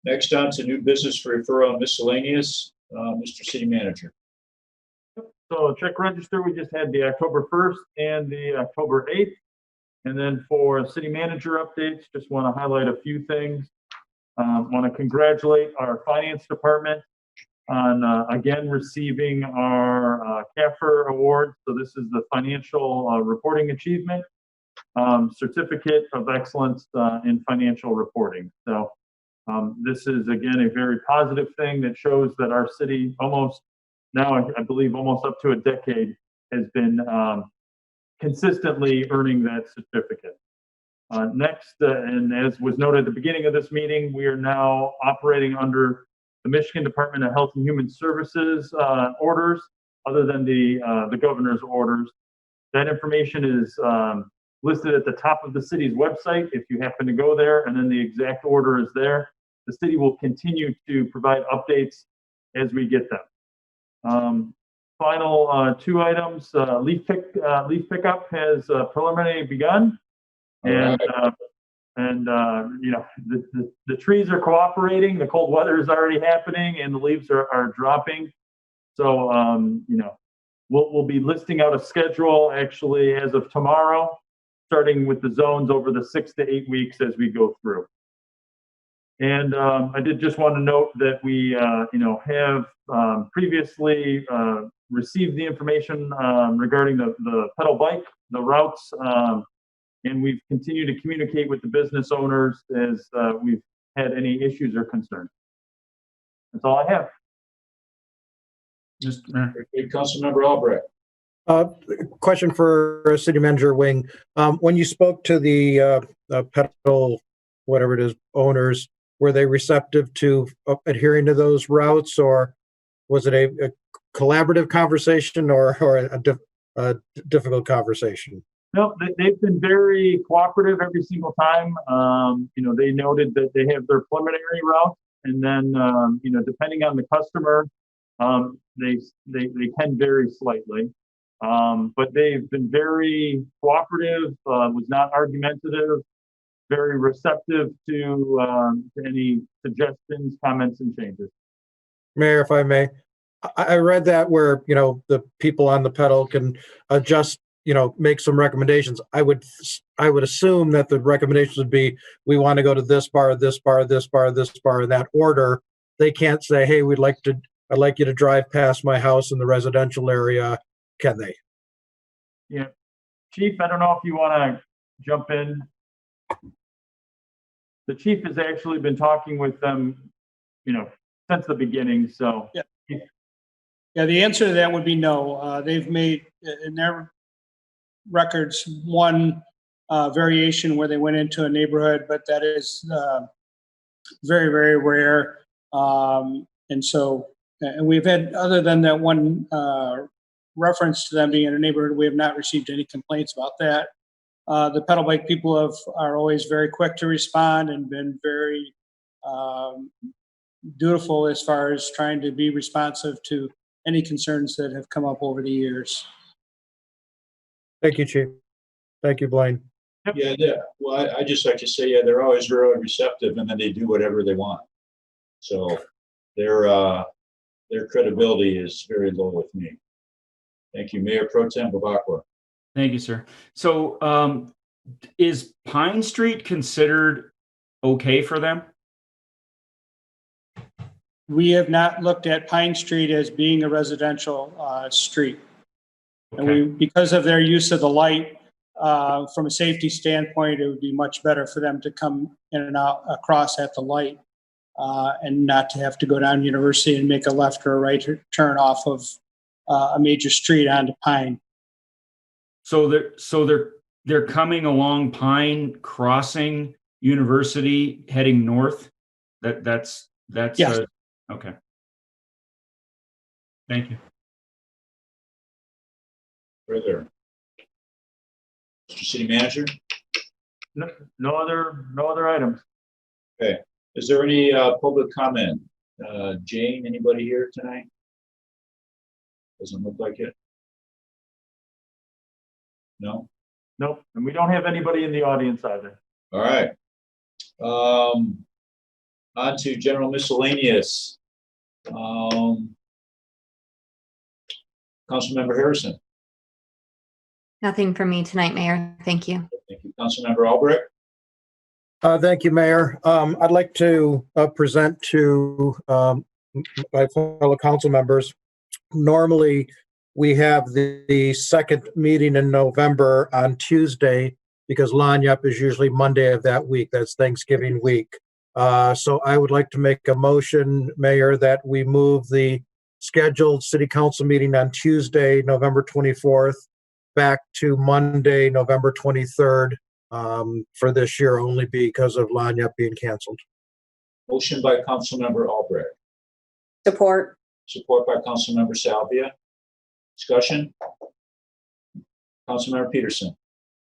Next on to new business for referral and miscellaneous, Mr. City Manager. So check register, we just had the October 1st and the October 8th. And then for city manager updates, just want to highlight a few things. Want to congratulate our finance department on again receiving our CAFR award. So this is the financial reporting achievement. Certificate of Excellence in Financial Reporting. So this is, again, a very positive thing that shows that our city almost now, I believe, almost up to a decade has been consistently earning that certificate. Next, and as was noted at the beginning of this meeting, we are now operating under the Michigan Department of Health and Human Services orders, other than the governor's orders. That information is listed at the top of the city's website if you happen to go there, and then the exact order is there. The city will continue to provide updates as we get them. Final two items, leaf pickup has preliminarily begun. And you know, the trees are cooperating, the cold weather is already happening, and the leaves are dropping. So you know, we'll be listing out a schedule actually as of tomorrow, starting with the zones over the 6 to 8 weeks as we go through. And I did just want to note that we you know, have previously received the information regarding the pedal bike, the routes. And we've continued to communicate with the business owners as we've had any issues or concerns. That's all I have. Councilmember Albrecht. Question for City Manager Wing. When you spoke to the pedal, whatever it is, owners, were they receptive to adhering to those routes, or was it a collaborative conversation or a difficult conversation? No, they've been very cooperative every single time. You know, they noted that they have their preliminary route, and then you know, depending on the customer, they can vary slightly. But they've been very cooperative, was not argumentative, very receptive to any suggestions, comments, and changes. Mayor, if I may, I read that where, you know, the people on the pedal can adjust, you know, make some recommendations. I would assume that the recommendations would be, we want to go to this bar, this bar, this bar, this bar, in that order. They can't say, hey, I'd like you to drive past my house in the residential area. Can they? Yeah. Chief, I don't know if you want to jump in. The chief has actually been talking with them, you know, since the beginning, so. Yeah. Yeah, the answer to that would be no. They've made in their records one variation where they went into a neighborhood, but that is very, very rare. And so, and we've had, other than that one reference to them being in a neighborhood, we have not received any complaints about that. The pedal bike people are always very quick to respond and been very dutiful as far as trying to be responsive to any concerns that have come up over the years. Thank you, Chief. Thank you, Blaine. Yeah, well, I just like to say, yeah, they're always very receptive, and then they do whatever they want. So their credibility is very low with me. Thank you, Mayor Pro Tem Bavacqua. Thank you, sir. So is Pine Street considered okay for them? We have not looked at Pine Street as being a residential street. Okay. And because of their use of the light, from a safety standpoint, it would be much better for them to come in and out across at the light and not to have to go down University and make a left or a right turn off of a major street onto Pine. So they're coming along Pine, crossing University, heading north. That's yes. Okay. Thank you. Further, Mr. City Manager. No other items. Okay. Is there any public comment? Jane, anybody here tonight? Doesn't look like it. No? Nope. And we don't have anybody in the audience either. All right. On to general miscellaneous. Councilmember Harrison. Nothing for me tonight, Mayor. Thank you. Thank you. Councilmember Albrecht. Thank you, Mayor. I'd like to present to my fellow council members. Normally, we have the second meeting in November on Tuesday because Lanyap is usually Monday of that week. That's Thanksgiving week. So I would like to make a motion, Mayor, that we move the scheduled city council meeting on Tuesday, November 24th, back to Monday, November 23rd, for this year, only because of Lanyap being canceled. Motion by Councilmember Albrecht, Support. support by Councilmember Salvia. Discussion? Councilmember Peterson.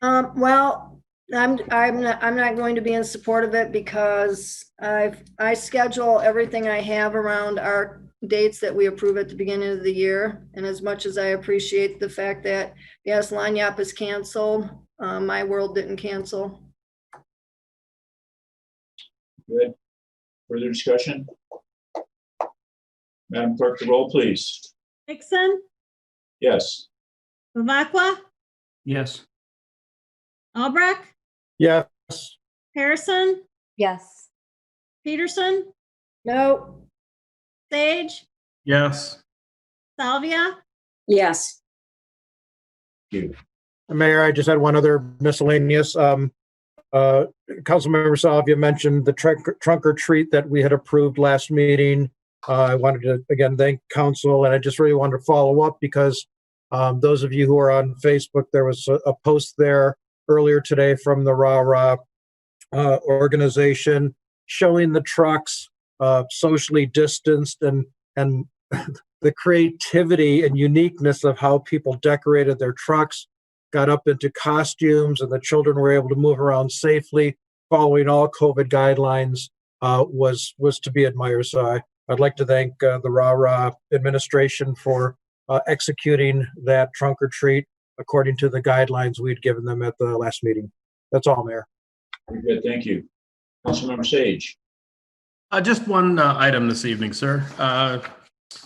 Well, I'm not going to be in support of it because I schedule everything I have around our dates that we approve at the beginning of the year. And as much as I appreciate the fact that, yes, Lanyap is canceled, my world didn't cancel. Good. Further discussion? Madam Clerk, the roll, please. Nixon, Yes. Bavacqua, Yes. Albrecht, Yes. Harrison, Yes. Peterson, No, Sage, Yes. Salvia, Yes. Mayor, I just had one other miscellaneous. Councilmember Salvia mentioned the trunk or treat that we had approved last meeting. I wanted to again thank council, and I just really wanted to follow up because those of you who are on Facebook, there was a post there earlier today from the RAH organization showing the trucks socially distanced and the creativity and uniqueness of how people decorated their trucks, got up into costumes, and the children were able to move around safely, following all COVID guidelines, was to be admired. So I'd like to thank the RAH administration for executing that trunk or treat according to the guidelines we'd given them at the last meeting. That's all, Mayor. Very good, thank you. Councilmember Sage. Just one item this evening, sir.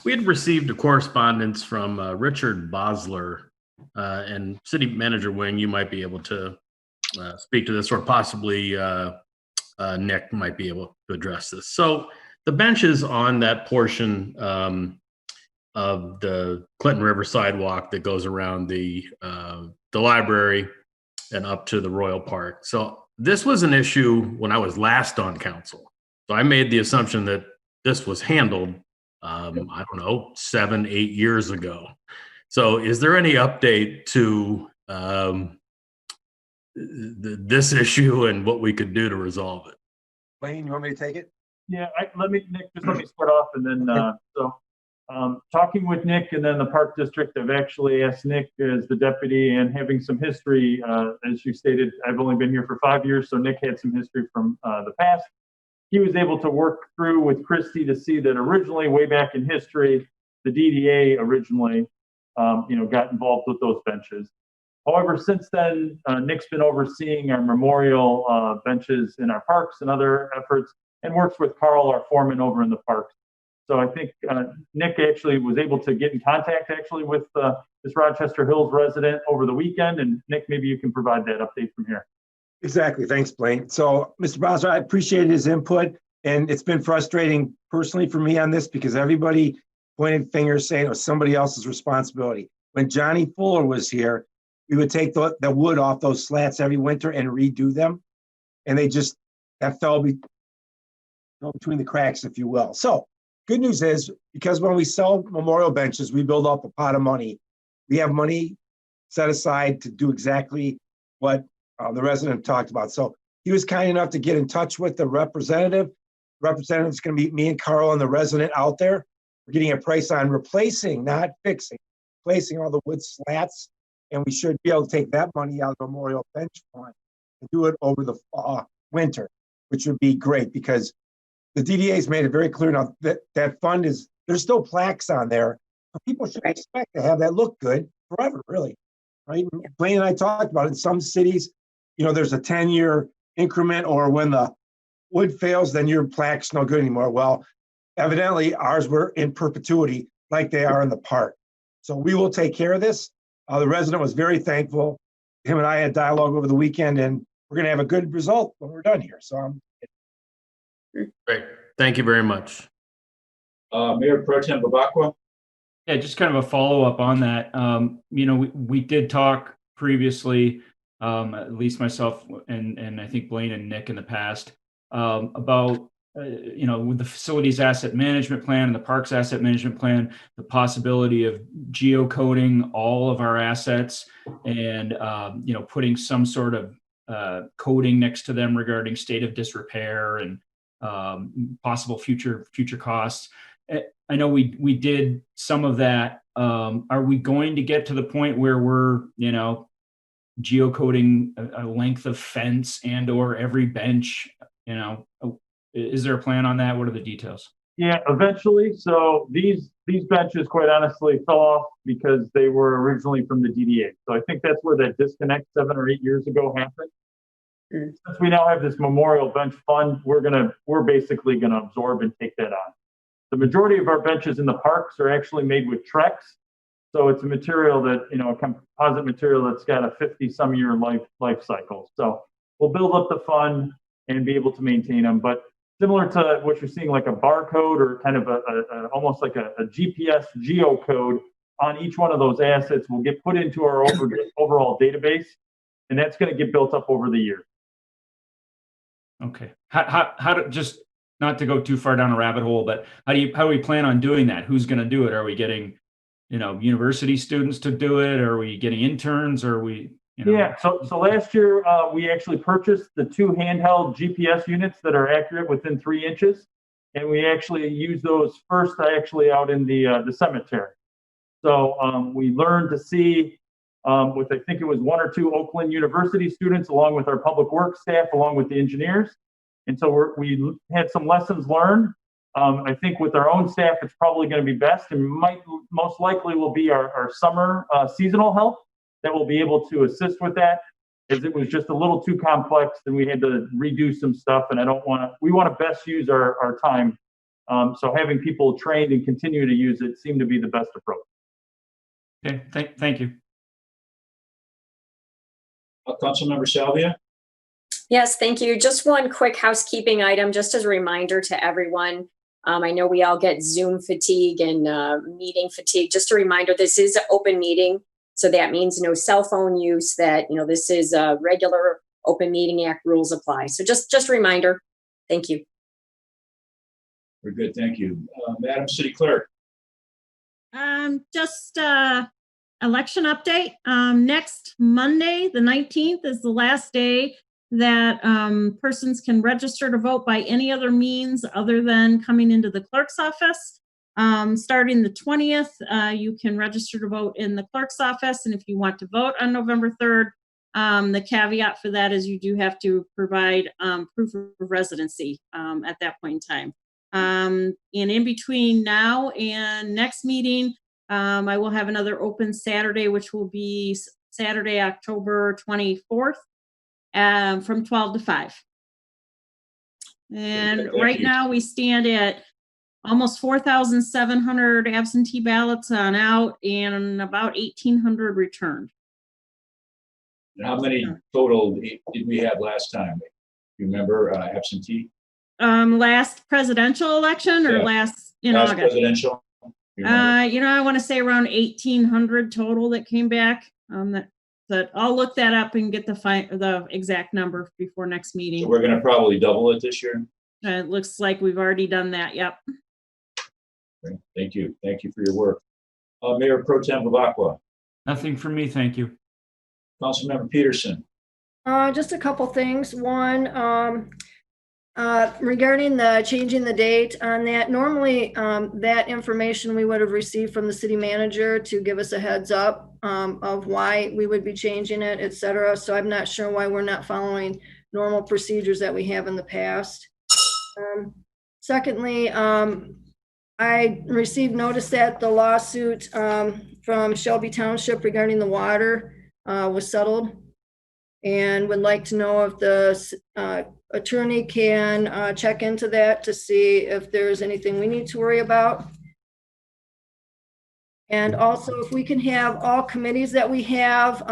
We had received a correspondence from Richard Bosler, and City Manager Wing, you might be able to speak to this, or possibly Nick might be able to address this. So the benches on that portion of the Clinton River sidewalk that goes around the library and up to the Royal Park. So this was an issue when I was last on council. So I made the assumption that this was handled, I don't know, 7-8 years ago. So is there any update to this issue and what we could do to resolve it? Wayne, you want me to take it? Yeah, let me start off, and then talking with Nick and then the Park District, I've actually asked Nick as the deputy, and having some history, as you stated, I've only been here for 5 years, so Nick had some history from the past. He was able to work through with Christie to see that originally, way back in history, the DDA originally, got involved with those benches. However, since then, Nick's been overseeing our memorial benches in our parks and other efforts, and works with Carl, our foreman, over in the parks. So I think Nick actually was able to get in contact with this Rochester Hills resident over the weekend. And Nick, maybe you can provide that update from here. Exactly. Thanks, Blaine. So, Mr. Bowser, I appreciate his input, and it's been frustrating personally for me on this because everybody pointed fingers saying it was somebody else's responsibility. When Johnny Fuller was here, we would take the wood off those slats every winter and redo them, and that fell between the cracks, if you will. So, good news is, because when we sell memorial benches, we build up a pot of money. We have money set aside to do exactly what the resident talked about. So he was kind enough to get in touch with the representative. The representative's going to be me and Carl and the resident out there. We're getting a price on replacing, not fixing, replacing all the wood slats. And we should be able to take that money out of the memorial bench fund and do it over the winter, which would be great because the DDA's made it very clear now that fund there's still plaques on there, but people should expect to have that look good forever, really, right? Blaine and I talked about it. In some cities, there's a 10-year increment, or when the wood fails, then your plaque's no good anymore. Well, evidently ours were in perpetuity like they are in the park. So we will take care of this. The resident was very thankful. Him and I had dialogue over the weekend, and we're going to have a good result when we're done here. So Great. Thank you very much. Mayor Pro Tem Bavacqua. Yeah, just kind of a follow-up on that. We did talk previously at least myself and I think Blaine and Nick in the past, about with the facilities asset management plan and the parks asset management plan, the possibility of geocoding all of our assets and putting some sort of coding next to them regarding state of disrepair and possible future costs. I know we did some of that. Are we going to get to the point where we're geocoding a length of fence and or every bench? Is there a plan on that? What are the details? Yeah, eventually. So these benches, quite honestly, fell off because they were originally from the DDA. So I think that's where that disconnect 7 or 8 years ago happened. Since we now have this memorial bench fund, we're basically gonna absorb and take that on. The majority of our benches in the parks are actually made with Trex. So it's a material that, a composite material that's got a 50-some year life cycle. So we'll build up the fund and be able to maintain them. But similar to what you're seeing, like a barcode or kind of almost like a GPS geocode on each one of those assets will get put into our overall database, and that's going to get built up over the year. Okay. How to, just not to go too far down a rabbit hole, but how do we plan on doing that? Who's going to do it? Are we getting, university students to do it? Are we getting interns? Or are we, Yeah. So last year we actually purchased the 2 handheld GPS units that are accurate within 3 inches, and we actually used those first out in the cemetery. So we learned to see with, I think it was 1 or 2 Oakland University students, along with our public works staff, along with the engineers. And so we had some lessons learned. I think with our own staff, it's probably going to be best, and most likely will be our summer seasonal help that will be able to assist with that, as it was just a little too complex and we had to redo some stuff. And we want to best use our time. So having people trained and continue to use it seemed to be the best approach. Okay, thank you. Councilmember Salvia? Yes, thank you. Just one quick housekeeping item, just as a reminder to everyone. I know we all get Zoom fatigue and meeting fatigue. Just a reminder, this is an open meeting. So that means no cell phone use, that, this is a regular Open Meeting Act rules apply. So just a reminder. Thank you. Very good, thank you. Madam City Clerk? Just election update. Next Monday, the 19th, is the last day that persons can register to vote by any other means other than coming into the clerk's office. Starting the 20th, you can register to vote in the clerk's office. And if you want to vote on November 3rd, the caveat for that is you do have to provide proof of residency at that point in time. And in between now and next meeting, I will have another open Saturday, which will be Saturday, October 24th, from 12 to 5. And right now we stand at almost 4,700 absentee ballots on out and about 1,800 returned. And how many total did we have last time? You remember absentee? Last presidential election or last in August? Presidential. I want to say around 1,800 total that came back. That I'll look that up and get the exact number before next meeting. So we're going to probably double it this year. It looks like we've already done that. Yep. Okay. Thank you. Thank you for your work. Mayor Pro Tem Bavacqua. Nothing for me, thank you. Councilmember Peterson. Just a couple things. One, regarding the changing the date on that, normally that information we would have received from the city manager to give us a heads up of why we would be changing it, et cetera. So I'm not sure why we're not following normal procedures that we have in the past. Secondly, I received notice that the lawsuit from Shelby Township regarding the water was settled, and would like to know if the attorney can check into that to see if there's anything we need to worry about. And also if we can have all committees that we have,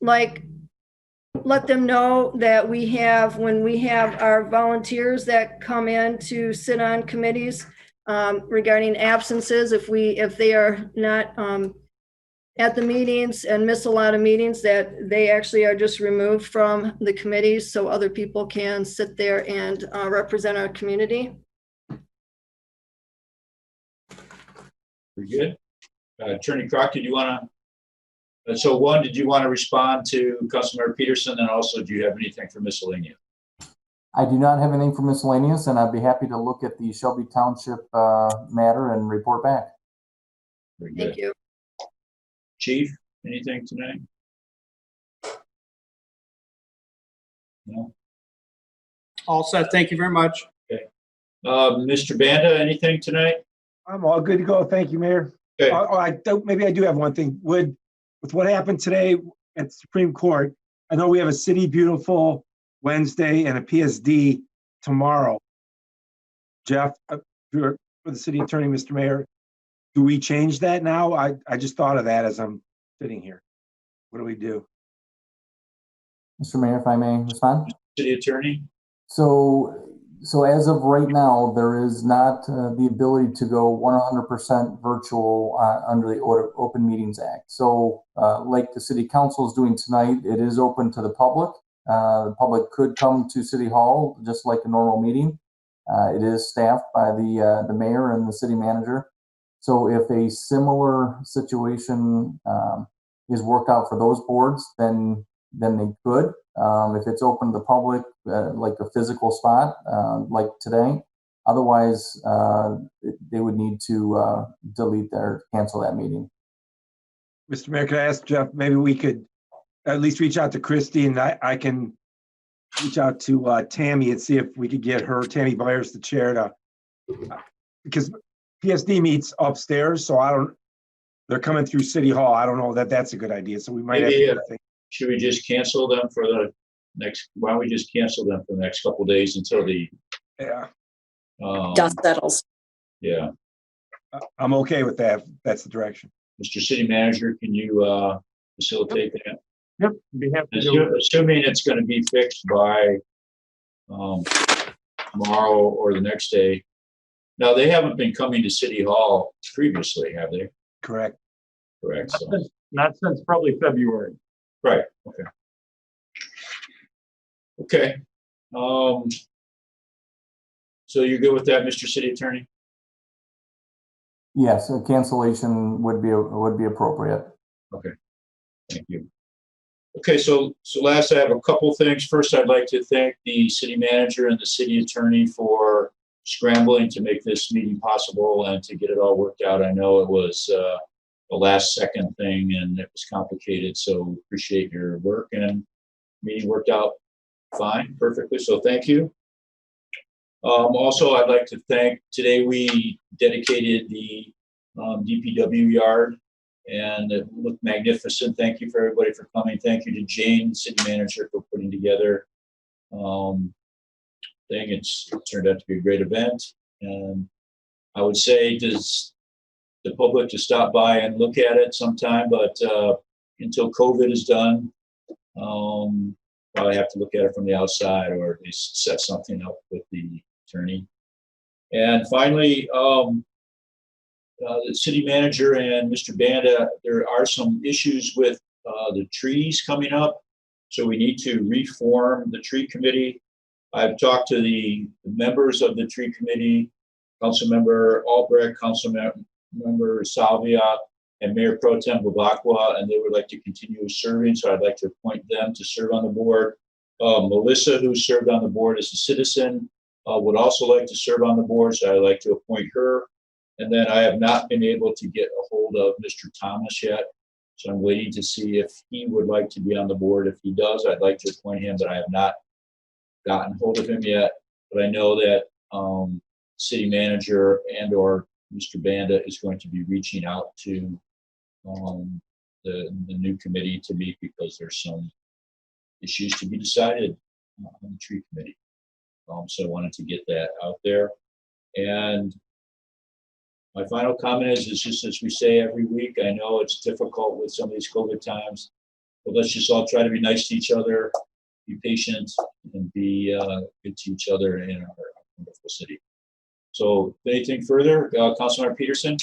let them know that we have, when we have our volunteers that come in to sit on committees regarding absences, if they are not at the meetings and miss a lot of meetings, that they actually are just removed from the committees so other people can sit there and represent our community. Very good. Attorney Crock, did you want to, so one, did you want to respond to Councilmember Peterson? And also, do you have anything for miscellaneous? I do not have anything for miscellaneous, and I'd be happy to look at the Shelby Township matter and report back. Very good. Thank you. Chief, anything tonight? No? All set. Thank you very much. Okay. Mr. Banda, anything tonight? I'm all good to go. Thank you, Mayor. Okay. Maybe I do have one thing. With what happened today at the Supreme Court, I know we have a City Beautiful Wednesday and a PSD tomorrow. Jeff, for the city attorney, Mr. Mayor, do we change that now? I just thought of that as I'm sitting here. What do we do? Mr. Mayor, if I may respond? City attorney? So as of right now, there is not the ability to go 100% virtual under the Open Meetings Act. So like the city council is doing tonight, it is open to the public. The public could come to City Hall just like a normal meeting. It is staffed by the mayor and the city manager. So if a similar situation is worked out for those boards, then they could. If it's open to the public, like a physical spot, like today, otherwise they would need to cancel that meeting. Mr. Mayor, could I ask Jeff, maybe we could at least reach out to Christy, and I can reach out to Tammy and see if we could get her, Tammy Byers, the chair, because PSD meets upstairs, so they're coming through City Hall. I don't know that that's a good idea, so we might have to think. Should we just cancel them for the next, why don't we just cancel them for the next couple of days until the dust settles? Yeah. I'm okay with that. That's the direction. Mr. City Manager, can you facilitate that? Yep, be happy to. Assuming it's going to be fixed by tomorrow or the next day. Now, they haven't been coming to City Hall previously, have they? Correct. Correct. So. Not since probably February. Right. Okay. Okay. So you're good with that, Mr. City Attorney? Yes, a cancellation would be appropriate. Okay. Thank you. Okay, so last, I have a couple things. First, I'd like to thank the city manager and the city attorney for scrambling to make this meeting possible and to get it all worked out. I know it was a last second thing and it was complicated, so appreciate your work, and meeting worked out fine, perfectly, so thank you. Also, I'd like to thank, today we dedicated the DPW yard, and it looked magnificent. Thank you for everybody for coming. Thank you to Jane, city manager, for putting together thing. It turned out to be a great event, and I would say does the public to stop by and look at it sometime, but until COVID is done, probably have to look at it from the outside, or at least set something up with the attorney. And finally, the city manager and Mr. Banda, there are some issues with the trees coming up, so we need to reform the tree committee. I've talked to the members of the tree committee, Councilmember Albrecht, Councilmember Salvia, and Mayor Pro Tem Babakwa, and they would like to continue serving, so I'd like to appoint them to serve on the board. Melissa, who served on the board as a citizen, would also like to serve on the board, so I'd like to appoint her. And then I have not been able to get a hold of Mr. Thomas yet, so I'm waiting to see if he would like to be on the board. If he does, I'd like to appoint him, but I have not gotten hold of him yet. But I know that city manager and or Mr. Banda is going to be reaching out to the new committee to meet, because there's some issues to be decided on the tree committee. So I wanted to get that out there. And my final comment is just as we say every week, I know it's difficult with some of these COVID times, but let's just all try to be nice to each other, be patient, and be good to each other in our wonderful city. So anything further, Councilmember Peterson?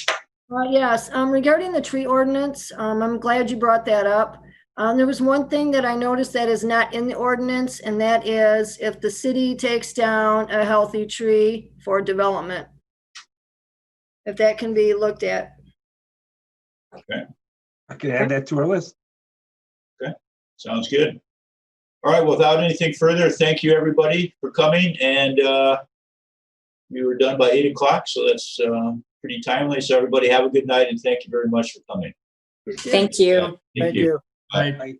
Yes, regarding the tree ordinance, I'm glad you brought that up. There was one thing that I noticed that is not in the ordinance, and that is if the city takes down a healthy tree for development. If that can be looked at. I can add that to our list. Sounds good. All right, without anything further, thank you, everybody, for coming. And we were done by 8 o'clock, so that's pretty timely. So everybody have a good night, and thank you very much for coming. Thank you. Thank you. Bye.